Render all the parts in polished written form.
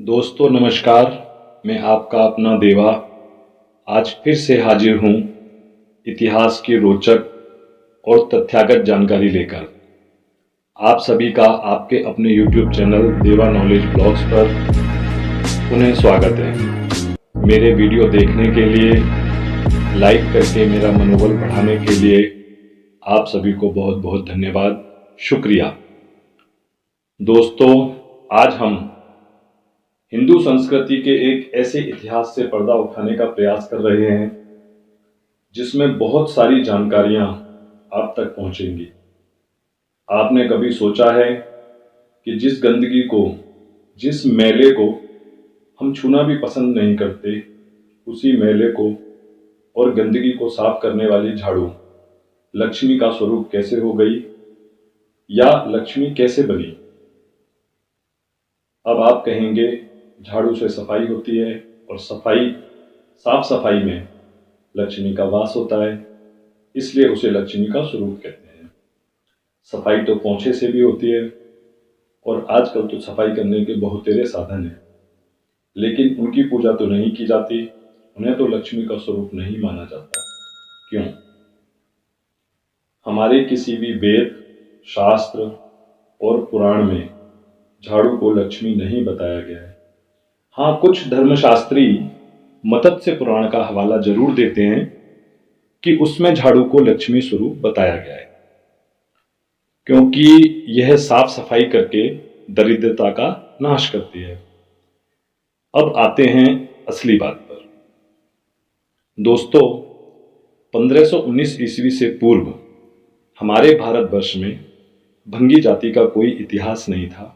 दोस्तों नमस्कार। मैं आपका अपना देवा आज फिर से हाजिर हूँ इतिहास की रोचक और तथ्यागत जानकारी लेकर। आप सभी का आपके अपने YouTube चैनल देवा नॉलेज ब्लॉग्स पर पुनः स्वागत है। मेरे वीडियो देखने के लिए, लाइक करके मेरा मनोबल बढ़ाने के लिए आप सभी को बहुत बहुत धन्यवाद, शुक्रिया। दोस्तों, आज हम हिंदू संस्कृति के एक ऐसे इतिहास से पर्दा उठाने का प्रयास कर रहे हैं जिसमें बहुत सारी जानकारियां आप तक पहुंचेंगी। आपने कभी सोचा है कि जिस गंदगी को, जिस मैले को हम छूना भी पसंद नहीं करते, उसी मैले को और गंदगी को साफ करने वाली झाड़ू लक्ष्मी का स्वरूप कैसे हो गई या लक्ष्मी कैसे बनी? अब आप कहेंगे झाड़ू से सफाई होती है और साफ सफाई में लक्ष्मी का वास होता है, इसलिए उसे लक्ष्मी का स्वरूप कहते हैं। सफाई तो पोंछे से भी होती है और आजकल तो सफाई करने के बहुत तेरे साधन हैं, लेकिन उनकी पूजा तो नहीं की जाती, उन्हें तो लक्ष्मी का स्वरूप नहीं माना जाता। क्यों? हमारे किसी भी वेद, शास्त्र और पुराण में झाड़ू को लक्ष्मी नहीं बताया गया है। हाँ, कुछ धर्मशास्त्री मत्स्य पुराण का हवाला जरूर देते हैं कि उसमें झाड़ू को लक्ष्मी स्वरूप बताया गया है, क्योंकि यह साफ सफाई करके दरिद्रता का नाश करती है। अब आते हैं असली बात पर। दोस्तों, 1519 ईस्वी से पूर्व हमारे भारतवर्ष में भंगी जाति का कोई इतिहास नहीं था।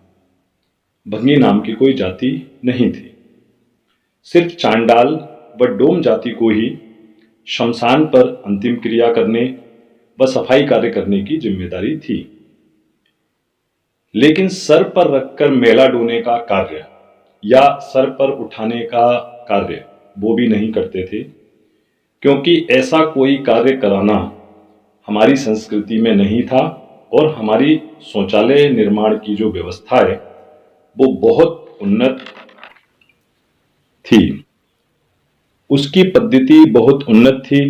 भंगी नाम की कोई जाति नहीं थी। सिर्फ चांडाल व डोम जाति को ही शमशान पर अंतिम क्रिया करने व सफाई कार्य करने की जिम्मेदारी थी, लेकिन सर पर रखकर मेला ढोने का कार्य या सर पर उठाने का कार्य वो भी नहीं करते थे, क्योंकि ऐसा कोई कार्य कराना हमारी संस्कृति में नहीं था और हमारी शौचालय निर्माण की जो व्यवस्था है वो बहुत उन्नत थी। उसकी पद्धति बहुत उन्नत थी,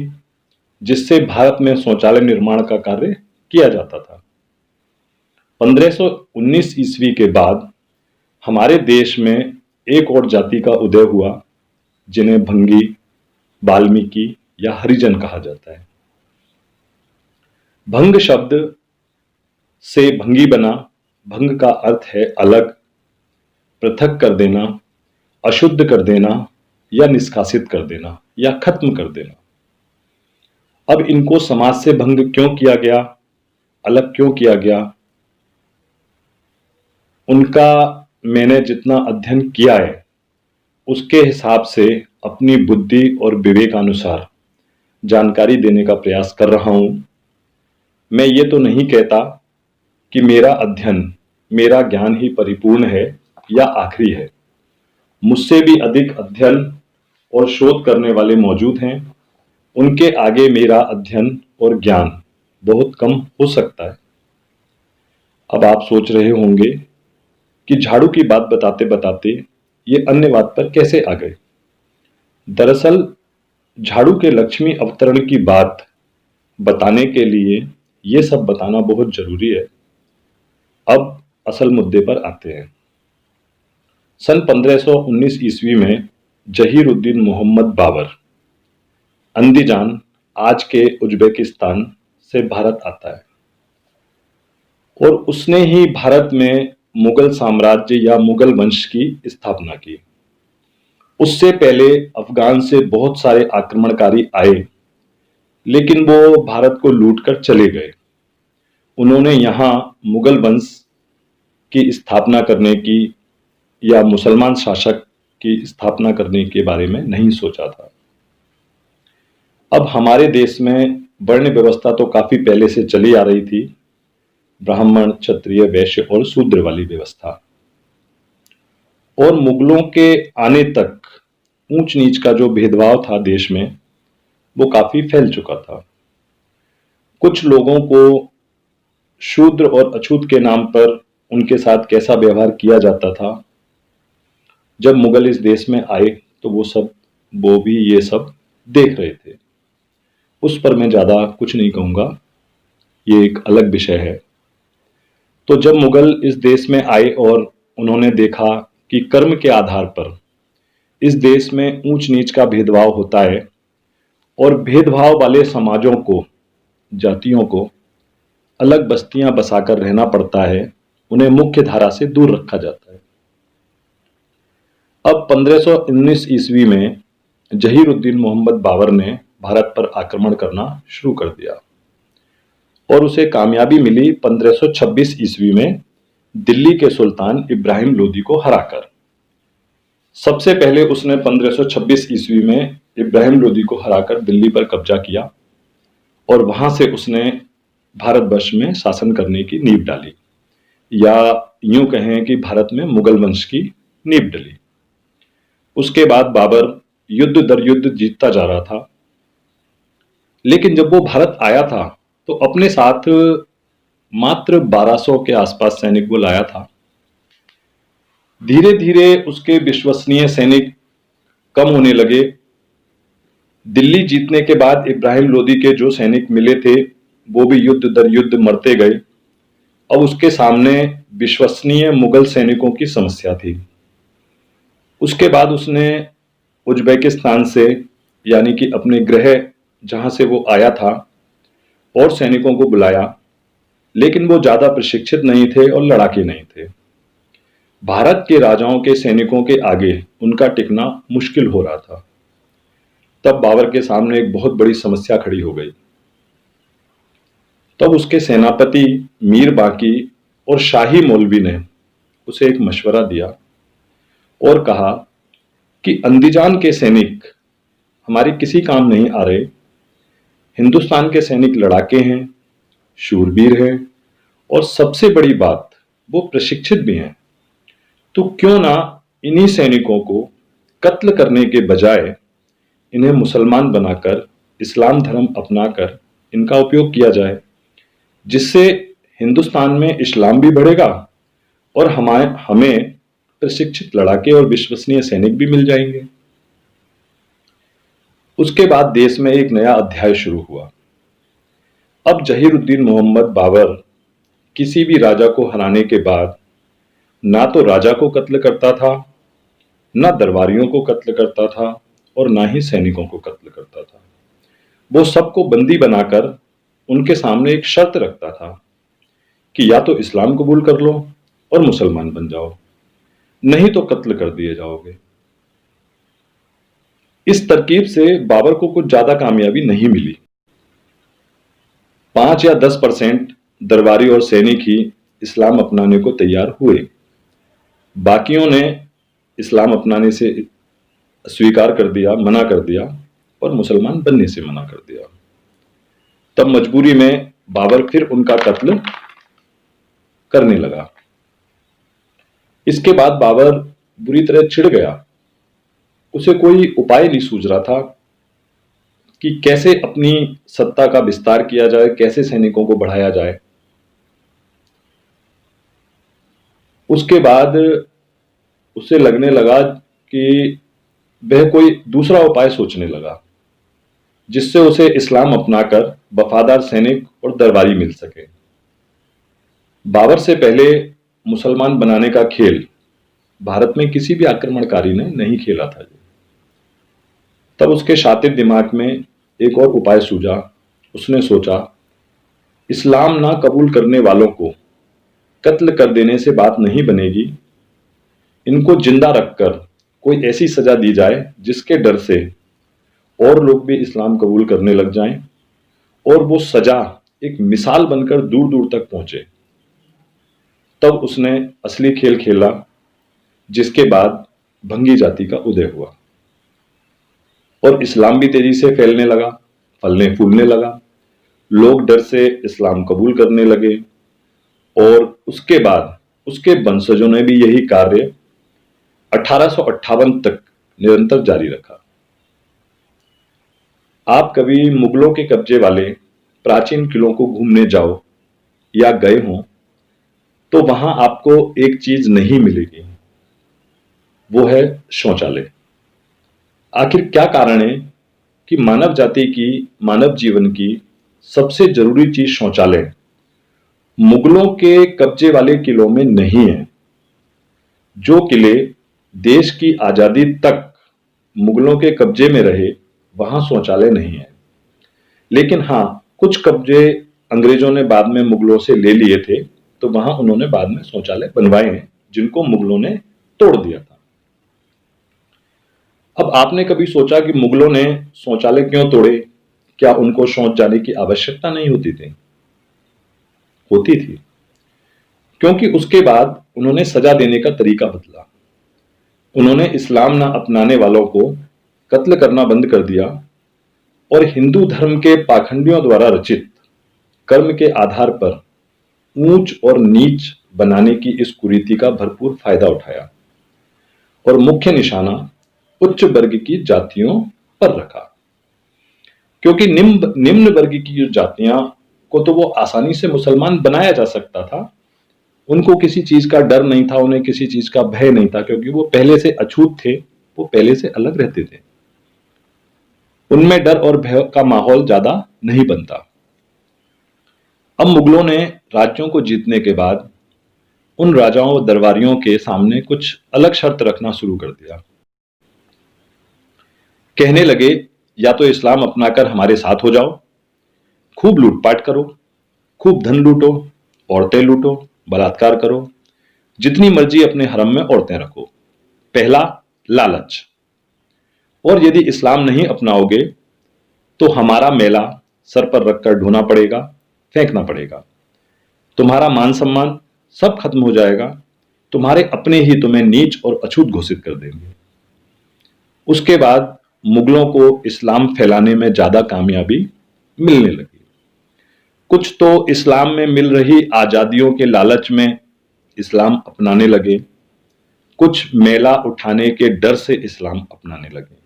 जिससे भारत में शौचालय निर्माण का कार्य किया जाता था। 1519 ईस्वी के बाद हमारे देश में एक और जाति का उदय हुआ, जिन्हें भंगी, वाल्मीकि या हरिजन कहा जाता है। भंग शब्द से भंगी बना। भंग का अर्थ है अलग, पृथक कर देना, अशुद्ध कर देना या निष्कासित कर देना या खत्म कर देना। अब इनको समाज से भंग क्यों किया गया, अलग क्यों किया गया, उनका मैंने जितना अध्ययन किया है उसके हिसाब से अपनी बुद्धि और विवेकानुसार जानकारी देने का प्रयास कर रहा हूं। मैं ये तो नहीं कहता कि मेरा अध्ययन, मेरा ज्ञान ही परिपूर्ण है या आखिरी है। मुझसे भी अधिक अध्ययन और शोध करने वाले मौजूद हैं। उनके आगे मेरा अध्ययन और ज्ञान बहुत कम हो सकता है। अब आप सोच रहे होंगे कि झाड़ू की बात बताते बताते ये अन्य बात पर कैसे आ गए। दरअसल झाड़ू के लक्ष्मी अवतरण की बात बताने के लिए ये सब बताना बहुत जरूरी है। अब असल मुद्दे पर आते हैं। सन 1519 ईस्वी में जहीरुद्दीन मोहम्मद बाबर अंदीजान, आज के उज्बेकिस्तान से भारत आता है और उसने ही भारत में मुगल साम्राज्य या मुगल वंश की स्थापना की। उससे पहले अफगान से बहुत सारे आक्रमणकारी आए, लेकिन वो भारत को लूटकर चले गए। उन्होंने यहाँ मुगल वंश की स्थापना करने की या मुसलमान शासक की स्थापना करने के बारे में नहीं सोचा था। अब हमारे देश में वर्ण व्यवस्था तो काफी पहले से चली आ रही थी, ब्राह्मण, क्षत्रिय, वैश्य और शूद्र वाली व्यवस्था। और मुगलों के आने तक ऊंच नीच का जो भेदभाव था देश में, वो काफी फैल चुका था। कुछ लोगों को शूद्र और अछूत के नाम पर उनके साथ कैसा व्यवहार किया जाता था जब मुगल इस देश में आए तो वो भी ये सब देख रहे थे। उस पर मैं ज़्यादा कुछ नहीं कहूँगा, ये एक अलग विषय है। तो जब मुगल इस देश में आए और उन्होंने देखा कि कर्म के आधार पर इस देश में ऊंच नीच का भेदभाव होता है और भेदभाव वाले समाजों को, जातियों को अलग बस्तियां बसाकर रहना पड़ता है, उन्हें मुख्य धारा से दूर रखा जाता है। अब 1519 ईस्वी में जहीरुद्दीन मोहम्मद बाबर ने भारत पर आक्रमण करना शुरू कर दिया और उसे कामयाबी मिली 1526 ईस्वी में दिल्ली के सुल्तान इब्राहिम लोदी को हराकर। सबसे पहले उसने 1526 ईस्वी में इब्राहिम लोदी को हराकर दिल्ली पर कब्जा किया और वहां से उसने भारतवर्ष में शासन करने की नींव डाली, या यूं कहें कि भारत में मुगल वंश की नींव डली। उसके बाद बाबर युद्ध दर युद्ध जीतता जा रहा था, लेकिन जब वो भारत आया था तो अपने साथ मात्र 1200 के आसपास सैनिक वो लाया था। धीरे धीरे उसके विश्वसनीय सैनिक कम होने लगे। दिल्ली जीतने के बाद इब्राहिम लोदी के जो सैनिक मिले थे वो भी युद्ध दर युद्ध मरते गए। अब उसके सामने विश्वसनीय मुगल सैनिकों की समस्या थी। उसके बाद उसने उज्बेकिस्तान से, यानी कि अपने गृह जहां से वो आया था, और सैनिकों को बुलाया, लेकिन वो ज्यादा प्रशिक्षित नहीं थे और लड़ाके नहीं थे। भारत के राजाओं के सैनिकों के आगे उनका टिकना मुश्किल हो रहा था। तब बाबर के सामने एक बहुत बड़ी समस्या खड़ी हो गई। तब उसके सेनापति मीर बाकी और शाही मौलवी ने उसे एक मशवरा दिया और कहा कि अंदीजान के सैनिक हमारी किसी काम नहीं आ रहे। हिंदुस्तान के सैनिक लड़ाके हैं, शूरवीर हैं, और सबसे बड़ी बात वो प्रशिक्षित भी हैं। तो क्यों ना इन्हीं सैनिकों को कत्ल करने के बजाय इन्हें मुसलमान बनाकर, इस्लाम धर्म अपनाकर इनका उपयोग किया जाए, जिससे हिंदुस्तान में इस्लाम भी बढ़ेगा और हमें प्रशिक्षित लड़ाके और विश्वसनीय सैनिक भी मिल जाएंगे। उसके बाद देश में एक नया अध्याय शुरू हुआ। अब जहीरुद्दीन मोहम्मद बाबर किसी भी राजा को हराने के बाद ना तो राजा को कत्ल करता था, ना दरबारियों को कत्ल करता था, और ना ही सैनिकों को कत्ल करता था। वो सबको बंदी बनाकर उनके सामने एक शर्त रखता था कि या तो इस्लाम कबूल कर लो और मुसलमान बन जाओ, नहीं तो कत्ल कर दिए जाओगे। इस तरकीब से बाबर को कुछ ज्यादा कामयाबी नहीं मिली। 5 या 10% दरबारी और सैनिक ही इस्लाम अपनाने को तैयार हुए। बाकियों ने इस्लाम अपनाने से स्वीकार कर दिया, मना कर दिया, और मुसलमान बनने से मना कर दिया। तब मजबूरी में बाबर फिर उनका कत्ल करने लगा। इसके बाद बाबर बुरी तरह चिढ़ गया। उसे कोई उपाय नहीं सूझ रहा था कि कैसे अपनी सत्ता का विस्तार किया जाए, कैसे सैनिकों को बढ़ाया जाए। उसके बाद उसे लगने लगा कि वह कोई दूसरा उपाय सोचने लगा जिससे उसे इस्लाम अपनाकर वफादार सैनिक और दरबारी मिल सके। बाबर से पहले मुसलमान बनाने का खेल भारत में किसी भी आक्रमणकारी ने नहीं खेला था। तब उसके शातिर दिमाग में एक और उपाय सूझा। उसने सोचा, इस्लाम ना कबूल करने वालों को कत्ल कर देने से बात नहीं बनेगी, इनको जिंदा रखकर कोई ऐसी सजा दी जाए जिसके डर से और लोग भी इस्लाम कबूल करने लग जाएं और वो सजा एक मिसाल बनकर दूर दूर तक पहुंचे। तब उसने असली खेल खेला, जिसके बाद भंगी जाति का उदय हुआ और इस्लाम भी तेजी से फैलने लगा, फलने फूलने लगा। लोग डर से इस्लाम कबूल करने लगे और उसके बाद उसके वंशजों ने भी यही कार्य 1858 तक निरंतर जारी रखा। आप कभी मुगलों के कब्जे वाले प्राचीन किलों को घूमने जाओ या गए हों तो वहां आपको एक चीज नहीं मिलेगी, वो है शौचालय। आखिर क्या कारण है कि मानव जाति की, मानव जीवन की सबसे जरूरी चीज शौचालय मुगलों के कब्जे वाले किलों में नहीं है। जो किले देश की आजादी तक मुगलों के कब्जे में रहे, वहां शौचालय नहीं है। लेकिन हाँ, कुछ कब्जे अंग्रेजों ने बाद में मुगलों से ले लिए थे, तो वहां उन्होंने बाद में शौचालय बनवाए हैं, जिनको मुगलों ने तोड़ दिया था। अब आपने कभी सोचा कि मुगलों ने शौचालय क्यों तोड़े? क्या उनको शौच जाने की आवश्यकता नहीं होती थी? होती थी, क्योंकि उसके बाद उन्होंने सजा देने का तरीका बदला। उन्होंने इस्लाम न अपनाने वालों को कत्ल करना बंद कर दिया और हिंदू धर्म के पाखंडियों द्वारा रचित कर्म के आधार पर ऊंच और नीच बनाने की इस कुरीति का भरपूर फायदा उठाया और मुख्य निशाना उच्च वर्ग की जातियों पर रखा। क्योंकि निम्न वर्ग की जो जातियां को तो वो आसानी से मुसलमान बनाया जा सकता था, उनको किसी चीज का डर नहीं था, उन्हें किसी चीज का भय नहीं था, क्योंकि वो पहले से अछूत थे, वो पहले से अलग रहते थे, उनमें डर और भय का माहौल ज्यादा नहीं बनता। अब मुगलों ने राज्यों को जीतने के बाद उन राजाओं और दरबारियों के सामने कुछ अलग शर्त रखना शुरू कर दिया। कहने लगे, या तो इस्लाम अपनाकर हमारे साथ हो जाओ, खूब लूटपाट करो, खूब धन लूटो, औरतें लूटो, बलात्कार करो, जितनी मर्जी अपने हरम में औरतें रखो। पहला, लालच। और यदि इस्लाम नहीं अपनाओगे तो हमारा मेला सर पर रखकर ढोना पड़ेगा, फेंकना पड़ेगा, तुम्हारा मान सम्मान सब खत्म हो जाएगा, तुम्हारे अपने ही तुम्हें नीच और अछूत घोषित कर देंगे। उसके बाद मुगलों को इस्लाम फैलाने में ज्यादा कामयाबी मिलने लगी। कुछ तो इस्लाम में मिल रही आजादियों के लालच में इस्लाम अपनाने लगे, कुछ मेला उठाने के डर से इस्लाम अपनाने लगे।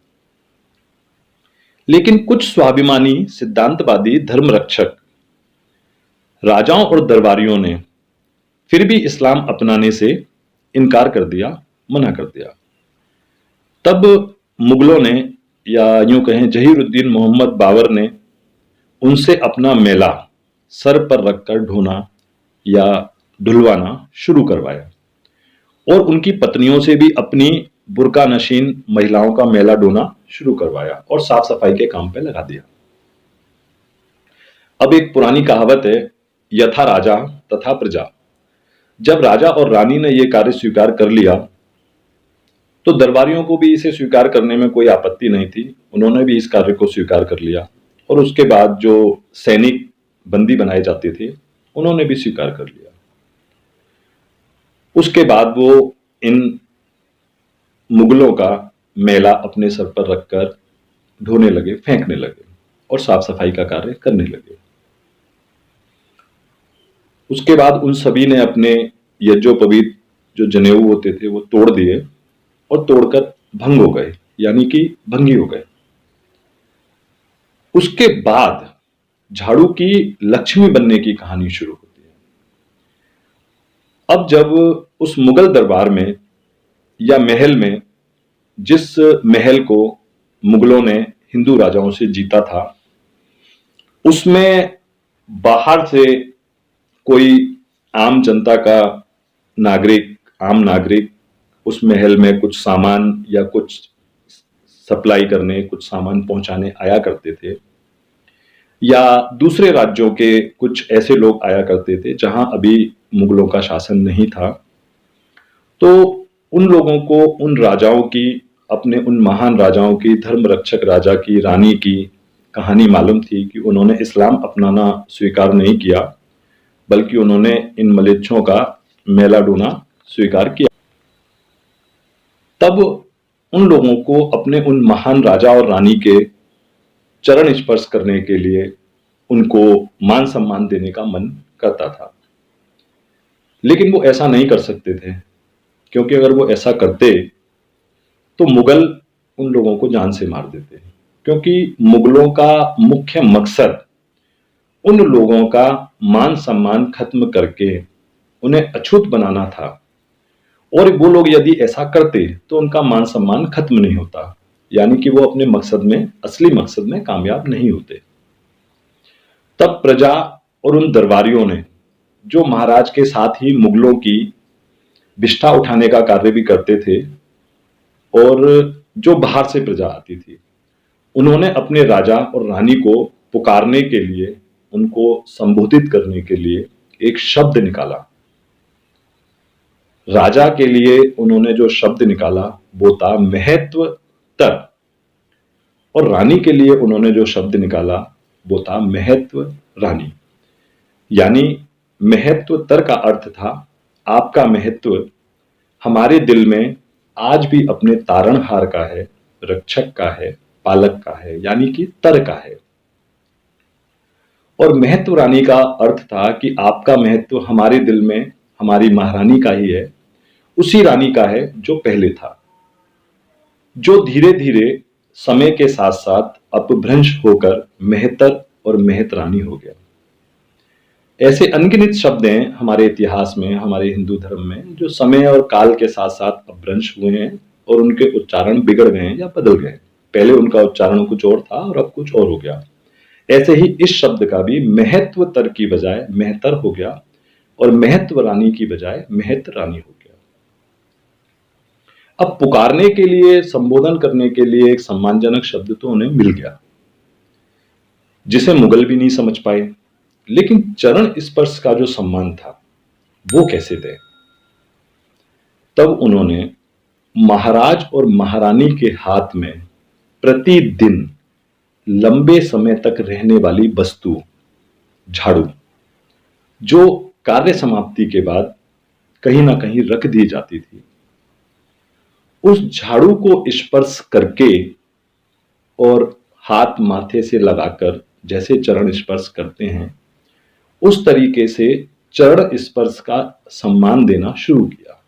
लेकिन कुछ स्वाभिमानी सिद्धांतवादी धर्मरक्षक राजाओं और दरबारियों ने फिर भी इस्लाम अपनाने से इनकार कर दिया, मना कर दिया। तब मुगलों ने, या यूं कहें जहीरुद्दीन मोहम्मद बाबर ने, उनसे अपना मेला सर पर रखकर ढोना या ढुलवाना शुरू करवाया और उनकी पत्नियों से भी अपनी बुर्का नशीन महिलाओं का मेला ढोना शुरू करवाया और साफ सफाई के काम पे लगा दिया। अब एक पुरानी कहावत है, यथा राजा तथा प्रजा। जब राजा और रानी ने यह कार्य स्वीकार कर लिया तो दरबारियों को भी इसे स्वीकार करने में कोई आपत्ति नहीं थी, उन्होंने भी इस कार्य को स्वीकार कर लिया। और उसके बाद जो सैनिक बंदी बनाए जाते थे, उन्होंने भी स्वीकार कर लिया। उसके बाद वो इन मुगलों का मेला अपने सर पर रखकर ढोने लगे, फेंकने लगे और साफ सफाई का कार्य करने लगे। उसके बाद उन सभी ने अपने यज्ञोपवीत जो जनेऊ होते थे वो तोड़ दिए और तोड़कर भंग हो गए, यानी कि भंगी हो गए। उसके बाद झाड़ू की लक्ष्मी बनने की कहानी शुरू होती है। अब जब उस मुगल दरबार में या महल में, जिस महल को मुगलों ने हिंदू राजाओं से जीता था, उसमें बाहर से कोई आम जनता का नागरिक, आम नागरिक उस महल में कुछ सामान या कुछ सप्लाई करने, कुछ सामान पहुंचाने आया करते थे, या दूसरे राज्यों के कुछ ऐसे लोग आया करते थे जहां अभी मुगलों का शासन नहीं था। तो उन लोगों को उन राजाओं की, अपने उन महान राजाओं की, धर्मरक्षक राजा की, रानी की कहानी मालूम थी कि उन्होंने इस्लाम अपनाना स्वीकार नहीं किया, बल्कि उन्होंने इन मलेच्छों का मेला ढूंढना स्वीकार किया। तब उन लोगों को अपने उन महान राजा और रानी के चरण स्पर्श करने के लिए उनको मान सम्मान देने का मन करता था। लेकिन वो ऐसा नहीं कर सकते थे, क्योंकि अगर वो ऐसा करते तो मुगल उन लोगों को जान से मार देते, क्योंकि मुगलों का मुख्य मकसद उन लोगों का मान सम्मान खत्म करके उन्हें अछूत बनाना था और वो लोग यदि ऐसा करते तो उनका मान सम्मान खत्म नहीं होता, यानी कि वो अपने मकसद में, असली मकसद में कामयाब नहीं होते। तब प्रजा और उन दरबारियों ने, जो महाराज के साथ ही मुगलों की विष्ठा उठाने का कार्य भी करते थे और जो बाहर से प्रजा आती थी, उन्होंने अपने राजा और रानी को पुकारने के लिए, उनको संबोधित करने के लिए एक शब्द निकाला। राजा के लिए उन्होंने जो शब्द निकाला वो था महत्व तर, और रानी के लिए उन्होंने जो शब्द निकाला वो था महत्व रानी। यानी महत्व तर का अर्थ था आपका महत्व हमारे दिल में आज भी अपने तारणहार का है, रक्षक का है, पालक का है, यानी कि तर का है। और महत्व रानी का अर्थ था कि आपका महत्व हमारे दिल में हमारी महारानी का ही है, उसी रानी का है जो पहले था, जो धीरे धीरे समय के साथ साथ अपभ्रंश होकर मेहतर और मेहतरानी हो गया। ऐसे अनगिनत शब्द हैं हमारे इतिहास में, हमारे हिंदू धर्म में, जो समय और काल के साथ साथ अपभ्रंश हुए हैं और उनके उच्चारण बिगड़ गए हैं या बदल गए। पहले उनका उच्चारण कुछ और था और अब कुछ और हो गया। ऐसे ही इस शब्द का भी महत्व तर की बजाय मेहतर हो गया और महत्व रानी की बजाय मेहत रानी हो गया। अब पुकारने के लिए, संबोधन करने के लिए एक सम्मानजनक शब्द तो उन्हें मिल गया, जिसे मुगल भी नहीं समझ पाए, लेकिन चरण स्पर्श का जो सम्मान था वो कैसे दे। तब उन्होंने महाराज और महारानी के हाथ में प्रतिदिन लंबे समय तक रहने वाली वस्तु झाड़ू, जो कार्य समाप्ति के बाद कहीं ना कहीं रख दी जाती थी, उस झाड़ू को स्पर्श करके और हाथ माथे से लगाकर जैसे चरण स्पर्श करते हैं, उस तरीके से चरण स्पर्श का सम्मान देना शुरू किया।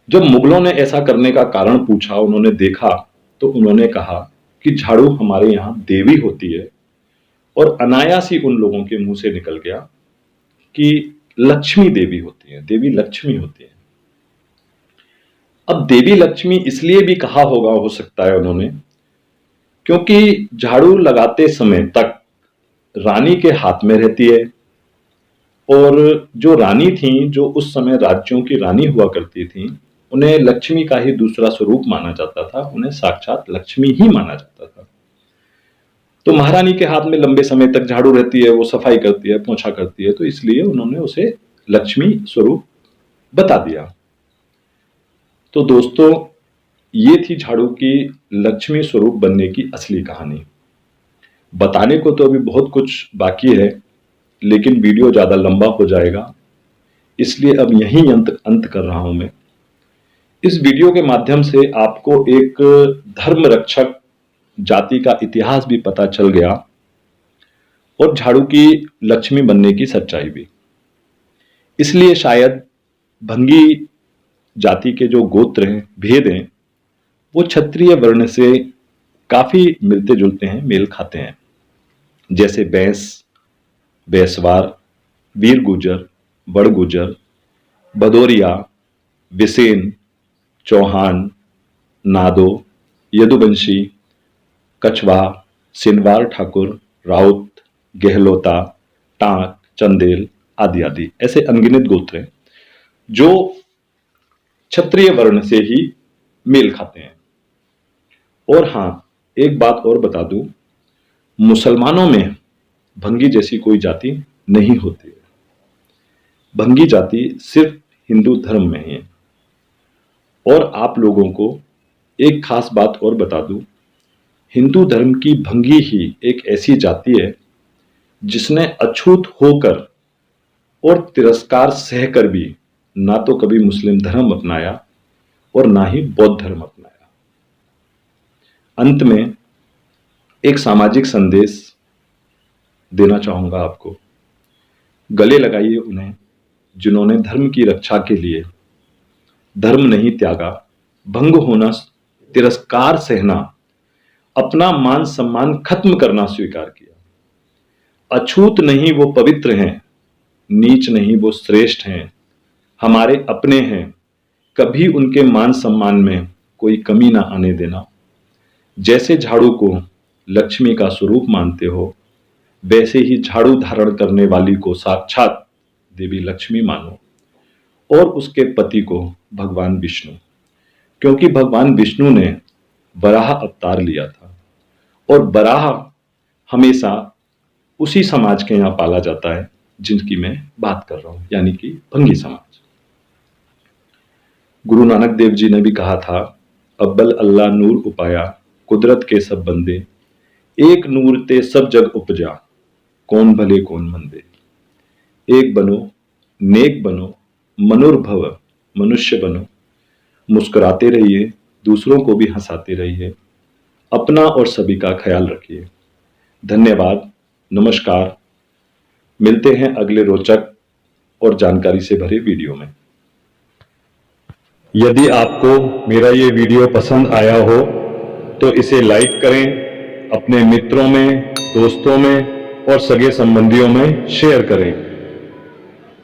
जब मुगलों ने ऐसा करने का कारण पूछा, उन्होंने देखा तो उन्होंने कहा कि झाड़ू हमारे यहां देवी होती है, और अनायास ही उन लोगों के मुंह से निकल गया कि लक्ष्मी देवी होती है, देवी लक्ष्मी होती है। अब देवी लक्ष्मी इसलिए भी कहा होगा, हो सकता है उन्होंने, क्योंकि झाड़ू लगाते समय तक रानी के हाथ में रहती है, और जो रानी थी, जो उस समय राज्यों की रानी हुआ करती थी, उन्हें लक्ष्मी का ही दूसरा स्वरूप माना जाता था, उन्हें साक्षात लक्ष्मी ही माना जाता था। तो महारानी के हाथ में लंबे समय तक झाड़ू रहती है, वो सफाई करती है, पोंछा करती है, तो इसलिए उन्होंने उसे लक्ष्मी स्वरूप बता दिया। तो दोस्तों, ये थी झाड़ू की लक्ष्मी स्वरूप बनने की असली कहानी। बताने को तो अभी बहुत कुछ बाकी है, लेकिन वीडियो ज्यादा लंबा हो जाएगा, इसलिए अब यहीं अंत कर रहा हूं मैं। इस वीडियो के माध्यम से आपको एक धर्म रक्षक जाति का इतिहास भी पता चल गया और झाड़ू की लक्ष्मी बनने की सच्चाई भी। इसलिए शायद भंगी जाति के जो गोत्र हैं, भेद हैं, वो क्षत्रिय वर्ण से काफी मिलते जुलते हैं, मेल खाते हैं। जैसे बैंस, बैसवार, वीर गुर्जर, बड़ गुर्जर, भदौरिया, बिसेन, चौहान, नादो, यदुवंशी, कछवा, सिनवार ठाकुर, राउत, गहलोता, टांक, चंदेल आदि आदि, ऐसे अनगिनत गोत्र हैं जो क्षत्रिय वर्ण से ही मेल खाते हैं। और हां, एक बात और बता दूं, मुसलमानों में भंगी जैसी कोई जाति नहीं होती है। भंगी जाति सिर्फ हिंदू धर्म में ही है। और आप लोगों को एक खास बात और बता दूं, हिंदू धर्म की भंगी ही एक ऐसी जाति है जिसने अछूत होकर और तिरस्कार सहकर भी ना तो कभी मुस्लिम धर्म अपनाया और ना ही बौद्ध धर्म अपनाया। अंत में एक सामाजिक संदेश देना चाहूंगा आपको। गले लगाइए उन्हें जिन्होंने धर्म की रक्षा के लिए धर्म नहीं त्यागा, भंग होना, तिरस्कार सहना, अपना मान सम्मान खत्म करना स्वीकार किया। अछूत नहीं वो पवित्र हैं, नीच नहीं वो श्रेष्ठ हैं, हमारे अपने हैं, कभी उनके मान सम्मान में कोई कमी ना आने देना। जैसे झाड़ू को लक्ष्मी का स्वरूप मानते हो, वैसे ही झाड़ू धारण करने वाली को साक्षात देवी लक्ष्मी मानो, और उसके पति को भगवान विष्णु, क्योंकि भगवान विष्णु ने वराह अवतार लिया था और वराह हमेशा उसी समाज के यहाँ पाला जाता है जिनकी मैं बात कर रहा हूं, यानी कि भंगी समाज। गुरु नानक देव जी ने भी कहा था, अव्वल अल्लाह नूर उपाया, कुदरत के सब बंदे, एक नूर ते सब जग उपजा, कौन भले कौन मंदे। एक बनो, नेक बनो, मनुर्भव, मनुष्य बनो, मुस्कुराते रहिए, दूसरों को भी हंसाते रहिए, अपना और सभी का ख्याल रखिए। धन्यवाद, नमस्कार। मिलते हैं अगले रोचक और जानकारी से भरे वीडियो में। यदि आपको मेरा ये वीडियो पसंद आया हो तो इसे लाइक करें, अपने मित्रों में, दोस्तों में और सगे संबंधियों में शेयर करें।